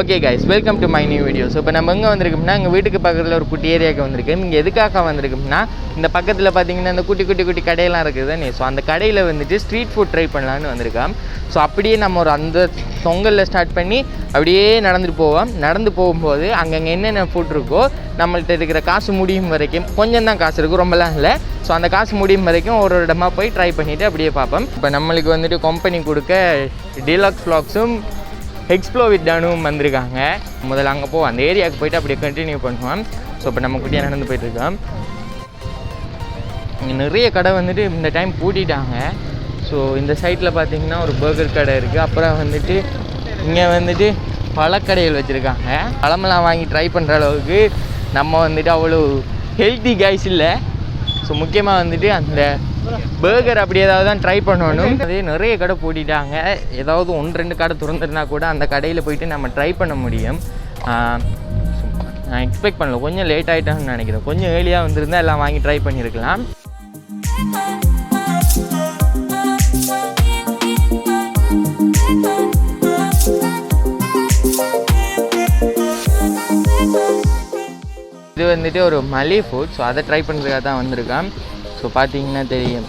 Okay guys, welcome to my new video. So இப்போ நம்ம எங்கே வந்திருக்கோம்னா எங்கள் வீட்டுக்கு பக்கத்தில் ஒரு குட்டி ஏரியாவுக்கு வந்திருக்கேன். இங்கே எதுக்காக வந்திருக்கோம்னா இந்த பக்கத்தில் பார்த்தீங்கன்னா இந்த குட்டி குட்டி குட்டி கடையெல்லாம் இருக்குது தானே. ஸோ அந்த கடையில் வந்துட்டு ஸ்ட்ரீட் ஃபுட் ட்ரை பண்ணலான்னு வந்திருக்கோம். ஸோ அப்படியே நம்ம ஒரு அந்த தொங்கலில் ஸ்டார்ட் பண்ணி அப்படியே நடந்துட்டு போவோம். நடந்து போகும்போது அங்கங்கே என்னென்ன ஃபுட் இருக்கோ நம்மள்கிட்ட இருக்கிற காசு முடியும் வரைக்கும், கொஞ்சம் தான் காசு இருக்கும், ரொம்பலாம் இல்லை. ஸோ அந்த காசு முடியும் வரைக்கும் ஒரு இடமா போய் ட்ரை பண்ணிவிட்டு அப்படியே பார்ப்போம். இப்போ நம்மளுக்கு வந்துட்டு கம்பெனி கொடுக்க டீலக்ஸ் vlogsம் எக்ஸ்ப்ளோ வித் தானும் வந்திருக்காங்க. முதல்ல அங்கே போவோம், அந்த ஏரியாவுக்கு போய்ட்டு அப்படியே கண்டினியூ பண்ணுவோம். ஸோ இப்போ நம்ம குட்டியாக நடந்து போயிட்டுருக்கோம். இங்கே நிறைய கடை வந்துட்டு இந்த டைம் பூட்டிட்டாங்க. ஸோ இந்த சைட்டில் பார்த்தீங்கன்னா ஒரு பர்கர் கடை இருக்குது. அப்புறம் வந்துட்டு இங்கே வந்துட்டு பழக்கடைகள் வச்சுருக்காங்க. பழமெல்லாம் வாங்கி ட்ரை பண்ணுற அளவுக்கு நம்ம வந்துட்டு அவ்வளோ ஹெல்த்தி கைஸ் இல்லை. ஸோ முக்கியமாக வந்துட்டு அந்த பர்கர் அப்படி ஏதாவது தான் ட்ரை பண்ணணும். அதே நிறைய கடை பூட்டிட்டாங்க. ஏதாவது 1-2 கடை திறந்துருந்தா கூட அந்த கடையில் போயிட்டு நம்ம ட்ரை பண்ண முடியும். நான் எக்ஸ்பெக்ட் பண்ணல, கொஞ்சம் லேட் ஆகிட்டான்னு நினைக்கிறேன். கொஞ்சம் ஏர்லியாக வந்திருந்தால் எல்லாம் வாங்கி ட்ரை பண்ணியிருக்கலாம். இது வந்துட்டு ஒரு மலை ஃபுட். ஸோ அதை ட்ரை பண்ணுறதுக்காக தான் வந்திருக்கேன். ஸோ பார்த்தீங்கன்னா தெரியும்,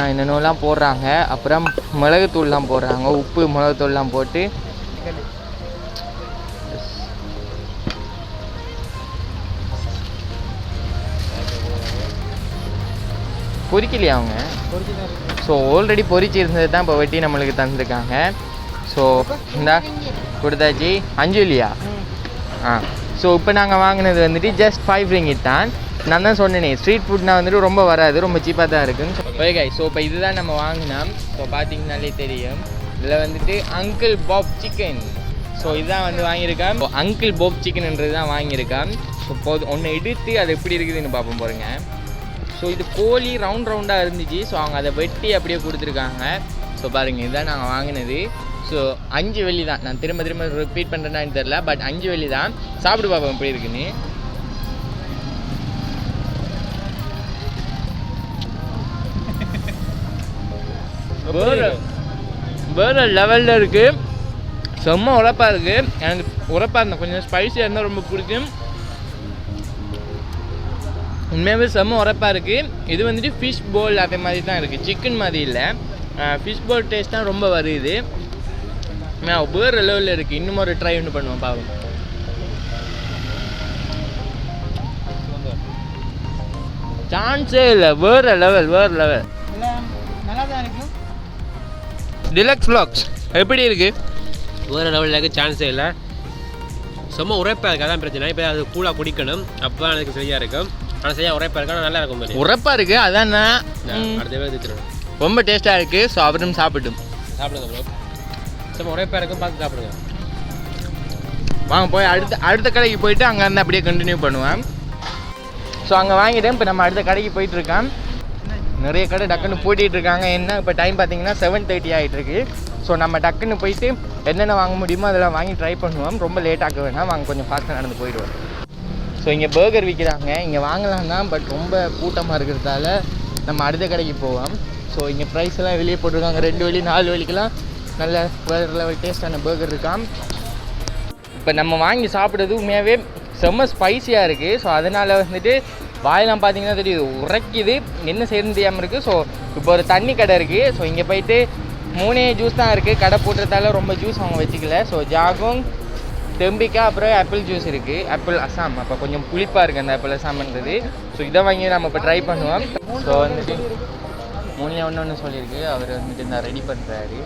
என்னென்னலாம் போடுறாங்க. அப்புறம் மிளகுத்தூள்லாம் போடுறாங்க, உப்பு மிளகுத்தூள்லாம் போட்டு. பொரிக்கலையா அவங்க? ஸோ ஆல்ரெடி பொரிச்சு இருந்தது தான் இப்போ வெட்டி நம்மளுக்கு தந்துருக்காங்க. ஸோ இந்தா கொடுத்தாச்சு. 5 இல்லையா? ஸோ இப்போ நாங்கள் வாங்கினது வந்துட்டு ஜஸ்ட் 5 ரிங்கிட் தான். நான் தான் சொன்னேனே, ஸ்ட்ரீட் ஃபுட்னா வந்துட்டு ரொம்ப வராது, ரொம்ப சீப்பாக தான் இருக்குன்னு. ஓகே கைஸ், ஸோ இப்போ இதுதான் நம்ம வாங்கினோம். ஸோ பார்த்தீங்கன்னாலே தெரியும், இதில் வந்துட்டு அங்கிள் பாப் சிக்கன். ஸோ இதுதான் வந்து வாங்கியிருக்கேன். அங்கிள் பாப் சிக்கன்ன்றது தான் வாங்கியிருக்கேன். ஸோ போது ஒன்று எடுத்து அது எப்படி இருக்குதுன்னு பார்ப்போம் பாருங்க. ஸோ இது கோழி ரவுண்டாக இருந்துச்சு. ஸோ அவங்க அதை வெட்டி அப்படியே கொடுத்துருக்காங்க. ஸோ பாருங்கள், இதுதான் நாங்கள் வாங்கினது. ஸோ 5 வெள்ளி தான். நான் திரும்ப ரிப்பீட் பண்ணுறேன்னு தெரில, பட் 5 வெள்ளி தான். சாப்பிட்டு பார்ப்போம் எப்படி இருக்குன்னு. வேறு லெவலில் இருக்குது. செம்ம உரப்பாக இருக்குது. எனக்கு உரப்பாக இருந்தால் கொஞ்சம் ஸ்பைஸியாக இருந்தால் ரொம்ப பிடிக்கும். உண்மையாகவே செம்ம உரப்பாக இருக்குது. இது வந்துட்டு ஃபிஷ் போல் அதே மாதிரி தான் இருக்குது, சிக்கன் மாதிரி இல்லை. ஃபிஷ் போல் டேஸ்ட் தான் ரொம்ப வருது. வேறு லெவலில் இருக்குது. இன்னும் ஒரு ட்ரை ஒன்று பண்ணுவோம் பாவம். சான்ஸே இல்லை, வேறு லெவல். நல்லா தான் இருக்கும். டிலக்ஸ் vlogs எப்படி இருக்குது? வேறு லெவலில் இருக்குது, சான்ஸே இல்லை. சும்மா உரைப்பாக இருக்குது, அதான் பிரச்சனை. இப்போ அது கூலாக குடிக்கணும், அப்போ தான் எனக்கு சரியாக இருக்கும். ஆனால் சரியாக உரைப்பாக இருக்கு, ஆனால் நல்லா இருக்கும். உரைப்பாக இருக்குது, அதான் அடுத்த வேலை திட்டுறோம். ரொம்ப டேஸ்ட்டாக இருக்குது. ஸோ அவரும் சாப்பிடுங்க ப்ரோ. சும்மா உரைப்பாக இருக்கும், பார்த்து சாப்பிடுங்க. வாங்க போய் அடுத்த கடைக்கு போயிட்டு அங்கே இருந்து அப்படியே கண்டினியூ பண்ணுவேன். ஸோ அங்கே வாங்கிட்டேன். இப்போ நம்ம அடுத்த கடைக்கு போயிட்டுருக்கோம். நிறைய கடை டக்குன்னு பூட்டிகிட்டு இருக்காங்க. என்ன இப்போ டைம் பார்த்தீங்கன்னா 7:30 ஆகிட்டுருக்கு. ஸோ நம்ம டக்குன்னு போயிட்டு என்னென்ன வாங்க முடியுமோ அதெல்லாம் வாங்கி ட்ரை பண்ணுவோம். ரொம்ப லேட் ஆக வேணாம், வாங்க கொஞ்சம் ஃபாஸ்ட்டாக நடந்து போயிடுவோம். ஸோ இங்கே பர்கர் விற்கிறாங்க, இங்கே வாங்கலாம் தான், பட் ரொம்ப கூட்டமாக இருக்கிறதால நம்ம அடுத்த கடைக்கு போவோம். ஸோ இங்கே ப்ரைஸ் எல்லாம் வெளியே போட்டிருக்காங்க. 2 வெள்ளி 4 வெள்ளிக்கெல்லாம் நல்ல வேறு லெவல் டேஸ்டான பர்கர் இருக்கான். இப்போ நம்ம வாங்கி சாப்பிட்றது உண்மையாகவே செம்ம ஸ்பைஸியாக இருக்குது. ஸோ அதனால் வந்துட்டு வாயெல்லாம் பார்த்தீங்கன்னா தெரியுது, உரைக்குது, என்ன செய்யணும்னு தெரியாமல் இருக்குது. ஸோ இப்போ ஒரு தண்ணி கடை இருக்குது. ஸோ இங்கே போயிட்டு 3 ஜூஸ் தான் இருக்குது. கடை போட்டுறதால ரொம்ப ஜூஸ் அவங்க வச்சுக்கல. ஸோ ஜாகும், தெம்பிக்கா, அப்புறம் ஆப்பிள் ஜூஸ் இருக்குது. ஆப்பிள் அசாம், அப்போ கொஞ்சம் புளிப்பாக இருக்குது அந்த ஆப்பிள் அசாம்ன்றது. ஸோ இதை வாங்கி நம்ம இப்போ ட்ரை பண்ணுவோம். ஸோ வந்துட்டு 3 ஒன்று சொல்லியிருக்கு. அவர் வந்துட்டு இந்த ரெடி பண்ணுறாரு.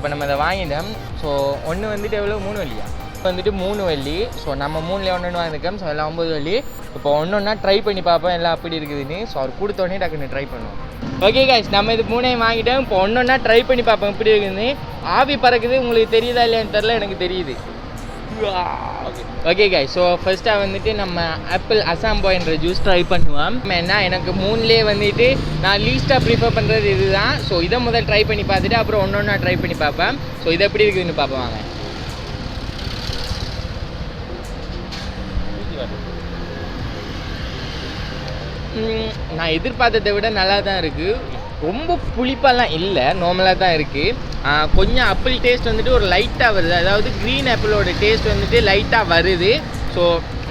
இப்போ நம்ம இதை வாங்கிட்டோம். ஸோ ஒன்று வந்துட்டு எவ்வளோ 3 வெள்ளியா வந்துட்டு 3 வெள்ளி. ஸோ நம்ம 3ல் ஒன்று வாங்கியிருக்கோம். ஸோ எல்லாம் 9 வெள்ளி. இப்போ ஒன்றா ட்ரை பண்ணி பார்ப்போம் எல்லாம் அப்படி இருக்குதுன்னு. ஸோ அவர் கொடுத்தோடனே டக்குன்னு ட்ரை பண்ணுவோம். ஓகே கைஸ், நம்ம இது 3ஐயும் வாங்கிட்டோம். இப்போ ஒன்றா ட்ரை பண்ணி பார்ப்போம் எப்படி இருக்குதுன்னு. ஆவி பறக்குது, உங்களுக்கு தெரியுதா இல்லையான்னு தெரில, எனக்கு தெரியுது. ஓகே கைஸ், ஸோ ஃபர்ஸ்ட்டாக வந்துட்டு நம்ம ஆப்பிள் அசாம் பாய் என்ற ஜூஸ் ட்ரை பண்ணுவோம். ஏன்னா எனக்கு 3லே வந்துட்டு நான் லீஸ்ட்டாக ப்ரிஃபர் பண்ணுறது இது தான். ஸோ இதை முதல் ட்ரை பண்ணி பார்த்துட்டு அப்புறம் ஒன்றா ட்ரை பண்ணி பார்ப்பேன். ஸோ இது எப்படி இருக்குதுன்னு பார்ப்போம் வாங்க. நான் எதிர்பார்த்ததை விட நல்லா தான் இருக்குது. ரொம்ப புளிப்பாலாம் இல்லை, நார்மலாக தான் இருக்குது. கொஞ்சம் ஆப்பிள் டேஸ்ட் வந்துட்டு ஒரு லைட்டாக வருது. அதாவது க்ரீன் ஆப்பிளோட டேஸ்ட் வந்துட்டு லைட்டாக வருது. ஸோ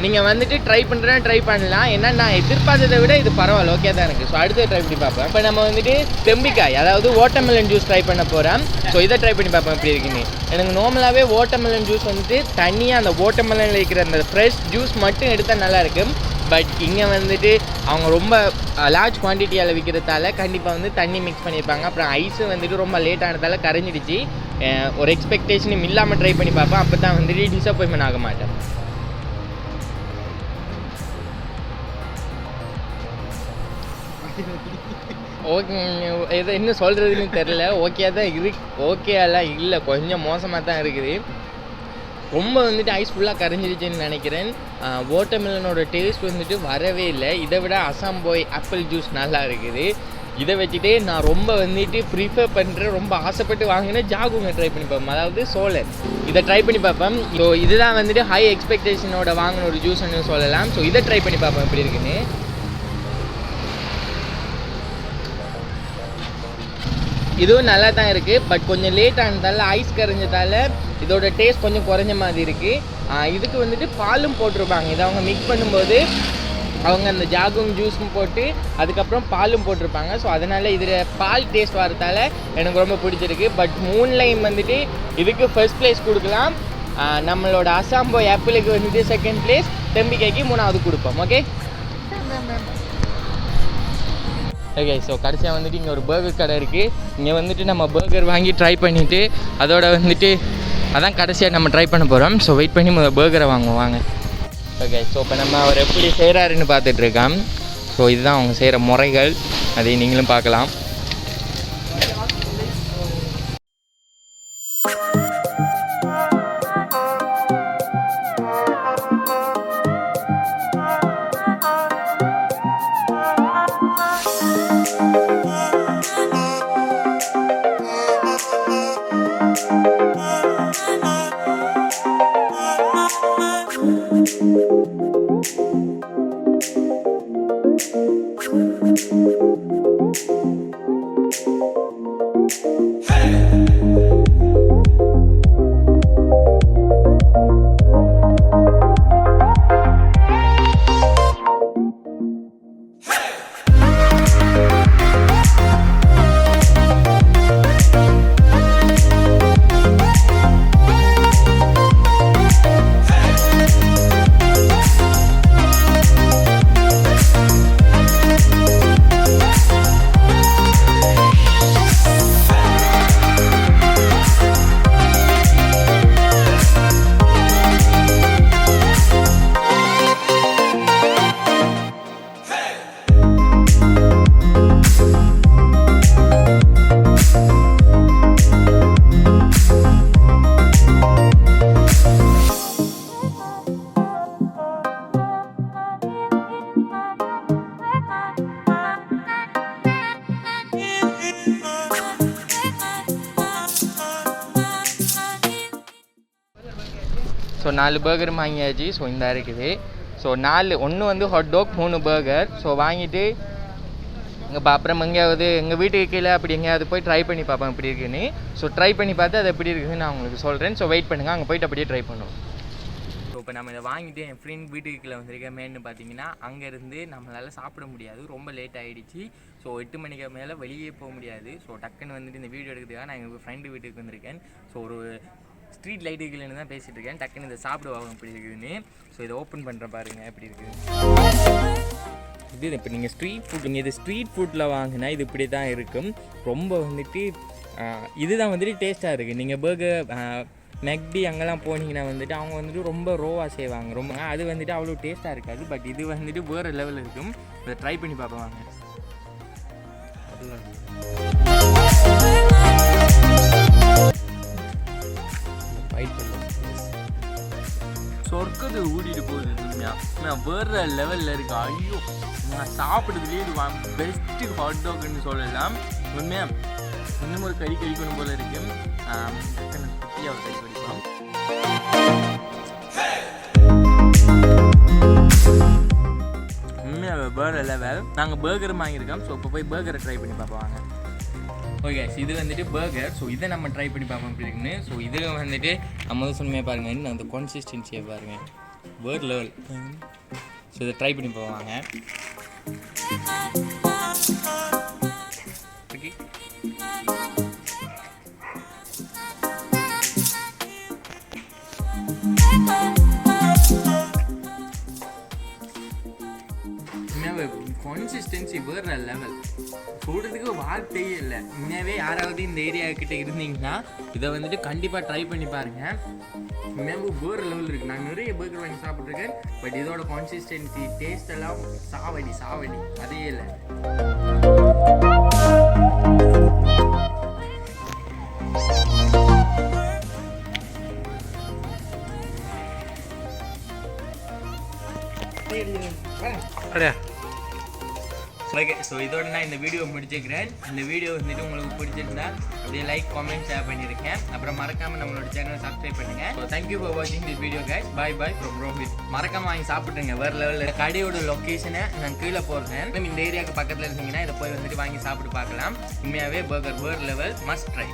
நீங்கள் வந்துட்டு ட்ரை ட்ரை பண்ணலாம். ஏன்னா நான் எதிர்பார்த்ததை விட இது பரவாயில்ல, ஓகே தான் இருக்குது. ஸோ அடுத்து ட்ரை பண்ணி பார்ப்பேன். இப்போ நம்ம வந்துட்டு தெம்பிக்காய், அதாவது வாட்டர்மெலன் ஜூஸ் ட்ரை பண்ண போகிறேன். ஸோ இதை ட்ரை பண்ணி பார்ப்பேன் எப்படி இருக்குன்னு. எனக்கு நார்மலாகவே வாட்டர்மெலன் ஜூஸ் வந்துட்டு தனியாக அந்த வாட்டர்மெலனில் இருக்கிற அந்த ஃப்ரெஷ் ஜூஸ் மட்டும் எடுத்தால் நல்லாயிருக்கும். பட் இங்கே வந்துட்டு அவங்க ரொம்ப லார்ஜ் குவான்டிட்டியால் விற்கிறதால கண்டிப்பாக வந்து தண்ணி மிக்ஸ் பண்ணியிருப்பாங்க. அப்புறம் ஐஸும் வந்துட்டு ரொம்ப லேட் ஆனதால் கரைஞ்சிடுச்சு. ஒரு எக்ஸ்பெக்டேஷனும் இல்லாமல் ட்ரை பண்ணி பார்ப்பேன். அப்போ தான் வந்துட்டு டிசப்பாயின்மெண்ட் ஆக மாட்டேன். ஓகே, எதை என்ன சொல்கிறதுன்னு தெரில. ஓகே தான் இருக்கு, ஓகேலாம் இல்லை, கொஞ்சம் மோசமாக தான் இருக்குது. ரொம்ப வந்துட்டு ஐஸ் ஃபுல்லாக கரைஞ்சிருச்சுன்னு நினைக்கிறேன். வாட்டர்மெலனோட டேஸ்ட் வந்துட்டு வரவே இல்லை. இதை விட அசாம் பாய் ஆப்பிள் ஜூஸ் நல்லா இருக்குது. இதை வச்சுட்டு நான் ரொம்ப வந்துட்டு ப்ரிஃபர் பண்ணுறேன், ரொம்ப ஆசைப்பட்டு வாங்கினேன் ஜாகுங்க ட்ரை பண்ணி பார்ப்பேன், அதாவது சோலர். இதை ட்ரை பண்ணி பார்ப்பேன். ஸோ இதுதான் வந்துட்டு ஹை எக்ஸ்பெக்டேஷனோட வாங்கின ஒரு ஜூஸ்ன்னு சொல்லலாம். ஸோ இதை ட்ரை பண்ணி பார்ப்பேன் எப்படி இருக்குன்னு. இதுவும் நல்லா தான் இருக்குது. பட் கொஞ்சம் லேட் ஆனதால் ஐஸ் கரைஞ்சதால் இதோட டேஸ்ட் கொஞ்சம் குறைஞ்ச மாதிரி இருக்குது. இதுக்கு வந்துட்டு பாலும் போட்டிருப்பாங்க. இதை அவங்க மிக்ஸ் பண்ணும்போது அவங்க அந்த ஜாகும் ஜூஸும் போட்டு அதுக்கப்புறம் பாலும் போட்டிருப்பாங்க. ஸோ அதனால் இதில் பால் டேஸ்ட் வரதால எனக்கு ரொம்ப பிடிச்சிருக்கு. பட் 3லையும் வந்துட்டு இதுக்கு ஃபர்ஸ்ட் ப்ளேஸ் கொடுக்கலாம். நம்மளோட அசாம் பாய் ஆப்பிளுக்கு வந்துட்டு செகண்ட் ப்ளேஸ், தெம்பிக்காய்க்கு 3வது கொடுப்போம். Okay okay. ஸோ கடைசியாக வந்துட்டு இங்கே ஒரு பர்கர் கடை இருக்குது. இங்கே வந்துட்டு நம்ம பர்கர் வாங்கி ட்ரை பண்ணிவிட்டு அதோட வந்துட்டு அதான் கடைசியாக நம்ம ட்ரை பண்ண போகிறோம். ஸோ வெயிட் பண்ணி பர்கரை வாங்குவாங்க. ஓகே, ஸோ இப்போ நம்ம அவர் எப்படி செய்கிறாருன்னு பார்த்துட்ருக்கோம். ஸோ இதுதான் அவங்க செய்கிற முறைகள், அதை நீங்களும் பார்க்கலாம். ஸோ 4 பர்கர் வாங்கியாச்சு. ஸோ இந்த இருக்குது. ஸோ 4 ஒன்று வந்து ஹாட்-டாக், 3 பர்கர். ஸோ வாங்கிட்டு இங்கே அப்புறம் எங்கேயாவது எங்கள் வீட்டுக்கு கீழே அப்படி எங்கேயாவது போய் ட்ரை பண்ணி பார்ப்பேன் எப்படி இருக்குன்னு. ஸோ ட்ரை பண்ணி பார்த்து அது எப்படி இருக்குதுன்னு நான் உங்களுக்கு சொல்கிறேன். ஸோ வெயிட் பண்ணுங்கள், அங்கே போய்ட்டு அப்படியே ட்ரை பண்ணுவோம். ஸோ இப்போ நம்ம இதை வாங்கிட்டு என் ஃப்ரெண்ட் வீட்டுக்கு கீழே வந்திருக்கேன். மெயின்னு பார்த்தீங்கன்னா அங்கேருந்து நம்மளால் சாப்பிட முடியாது, ரொம்ப லேட் ஆகிடுச்சு. ஸோ 8 மணிக்கு மேலே வெளியே போக முடியாது. ஸோ டக்குன்னு வந்துட்டு இந்த வீடியோ எடுக்கிறதுக்காக நான் எங்கள் ஃப்ரெண்டு வீட்டுக்கு வந்திருக்கேன். ஸோ ஒரு ஸ்ட்ரீட் லைட்டுக்குள்ளேன்னு தான் பேசிகிட்டு இருக்கேன். டக்குன்னு இதை சாப்பிடுவாங்க எப்படி இருக்குதுன்னு. ஸோ இதை ஓப்பன் பண்ணுற பாருங்கள் எப்படி இருக்குது. வந்துட்டு இப்போ நீங்கள் ஸ்ட்ரீட் ஃபுட் இது ஸ்ட்ரீட் ஃபுட்டில் வாங்கினா இது இப்படி தான் இருக்கும். ரொம்ப வந்துட்டு இதுதான் வந்துட்டு டேஸ்ட்டாக இருக்குது. நீங்கள் பர்கர் மெக்டி அங்கெல்லாம் போனீங்கன்னா வந்துட்டு அவங்க வந்துட்டு ரொம்ப ரோவாக செய்வாங்க. ரொம்ப அது வந்துட்டு அவ்வளோ டேஸ்ட்டாக இருக்காது. பட் இது வந்துட்டு வேறு லெவலில் இருக்கும். இதை ட்ரை பண்ணி பார்ப்பாங்க. சொர்க்கத்தை ஊடிட்டு போகுது உண்மையாக. வேறு லெவலில் இருக்கு. ஐயோ நான் சாப்பிட்றதுலேயே இது பெஸ்ட்டு ஹாட்டாக்னு சொல்லலாம். உண்மையாக இன்னும் ஒரு கறி கறிக்கணும் போல் இருக்கு. குட்டியாக கறி கறிக்கலாம். உண்மையாக வேறு லெவல். நாங்கள் பர்கர் வாங்கியிருக்கோம். ஸோ இப்போ போய் பர்கரை ட்ரை பண்ணி பார்ப்பாங்க. ஓகே இது வந்துட்டு பர்கர். ஸோ இதை நம்ம ட்ரை பண்ணி பார்ப்போம் எப்படி இருக்குன்னு. ஸோ இது வந்துட்டு நம்ம சொன்னமே பாருங்கள், இன்னும் அந்த கன்சிஸ்டன்சியை பாருங்கள், வேர்ட் லெவல். ஸோ இதை ட்ரை பண்ணி போவாங்க. ஓகே கன்சிஸ்டன்சி வேறு லெவல். சொல்கிறதுக்கு வார்த்தையே இல்லை. உண்மையாகவே யாராவது இந்த ஏரியாக்கிட்ட இருந்தீங்கன்னா இதை வந்துட்டு கண்டிப்பாக ட்ரை பண்ணி பாருங்கள். உண்மையாக வேறு லெவல் இருக்குது. நான் நிறைய பர்கர் வாங்கி சாப்பிட்ருக்கேன். பட் இதோட கன்சிஸ்டன்சி டேஸ்ட் எல்லாம் சாவடி அதே இல்லை. ஓகே ஸோ இதோட நான் இந்த வீடியோ முடிச்சுக்கிறேன். இந்த வீடியோ வந்துட்டு உங்களுக்கு பிடிச்சிருந்தா அப்படியே லைக், காமெண்ட், ஷேர் பண்ணியிருக்கேன். அப்புறம் மறக்காமல் நம்மளோட சேனலை சப்ஸ்கிரைப் பண்ணுங்கள். ஸோ தேங்க்யூ ஃபார் வாட்சிங் this video guys. Bye from Rohit. மறக்காமல் வாங்கி சாப்பிட்ருங்க. வேறு லெவலில் கடையோட லொக்கேஷனை நான் கீழே போடுறேன். இந்த ஏரியாவுக்கு பக்கத்தில் இருந்தீங்கன்னா இதை போய் வந்துட்டு வாங்கி சாப்பிட்டு பார்க்கலாம். உண்மையாகவே பர்கர் வேறு லெவல். Must try.